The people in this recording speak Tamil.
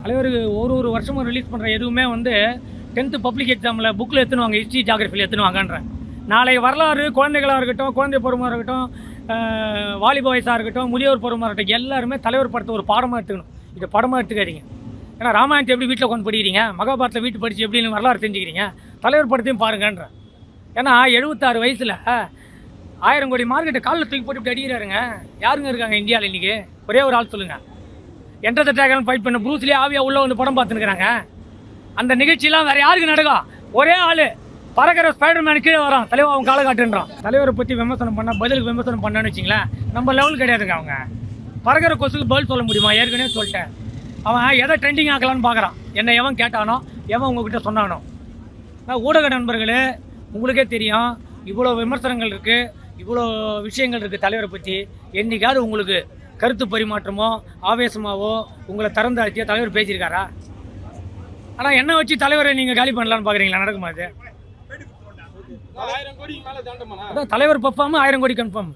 தலைவருக்கு ஒரு வருஷமும் ரிலீஸ் பண்ணுற எதுவுமே வந்து 10th பப்ளிக் எக்ஸாமில் புக்கில் எடுத்துனுவாங்க, ஹிஸ்ட்ரி ஜாகிரஃபியில் எடுத்துனுவாங்கன்றேன். நாளை வரலாறு குழந்தைகளாக இருக்கட்டும், குழந்தை பருவமாக இருக்கட்டும், வாலிப வயசாக இருக்கட்டும், முதியோர் பருவமாக இருக்கட்டும், எல்லாருமே தலைவர் படத்தை ஒரு பாடமாக எடுத்துக்கணும். இது படமாக எடுத்துக்காதீங்க. ஏன்னா ராமாயணத்தை எப்படி வீட்டில் உட்காந்து படிக்கிறீங்க, மகாபாரத்தில் வீட்டு படித்து எப்படின்னு வரலாறு தெரிஞ்சுக்கிறீங்க, தலைவர் படத்தையும் பாருங்கன்றேன். ஏன்னா 76 வயசில் 1000 கோடி மார்க்கெட்டை காலில் தூக்கி போட்டு இப்படி அடிக்கிறாருங்க. யாருங்க இருக்காங்க இந்தியாவில் இன்றைக்கி? ஒரே ஒரு ஆள் சொல்லுங்கள். என்டர் த டிராகன் ஃபைட் பண்ண ப்ரூஸ்லேயே ஆவியா உள்ளே வந்து படம் பார்த்துருக்குறாங்க. அந்த நிகழ்ச்சியெலாம் வேறு யாருக்கு நடக்கும்? ஒரே ஆள் பறக்கிற ஸ்பைடர்மேன் கீழே வரான், தலைவர் அவன் காலை காட்டுன்றான். தலைவரை பற்றி விமர்சனம் பண்ணால் பதிலுக்கு விமர்சனம் பண்ணான்னு வச்சிங்களேன், நம்ம லெவல் கிடையாதுங்க. அவங்க பறக்கிற கொசுக்கு பதில் சொல்ல முடியுமா? ஏற்கனவே சொல்லிட்டேன். அவன் எதை ட்ரெண்டிங் ஆக்கலான்னு பார்க்குறான். என்னை எவன் கேட்டானோ, எவன் உங்ககிட்ட சொன்னானோ. ஊடக நண்பர்களே, உங்களுக்கே தெரியும், இவ்வளோ விமர்சனங்கள் இருக்குது, இவ்வளோ விஷயங்கள் இருக்குது தலைவரை பற்றி. என்றைக்காவது உங்களுக்கு கருத்து பரிமாற்றமோ ஆவேசமாகவோ உங்களை திறந்தாச்சியோ தலைவர் பேசியிருக்காரா? ஆனால் என்ன வச்சு தலைவரை நீங்கள் காலி பண்ணலான்னு பார்க்குறீங்களா? நடக்குமா அது? அதான் தலைவர் பர்ஃபார்ம் 1000 கோடி கன்ஃபார்ம்.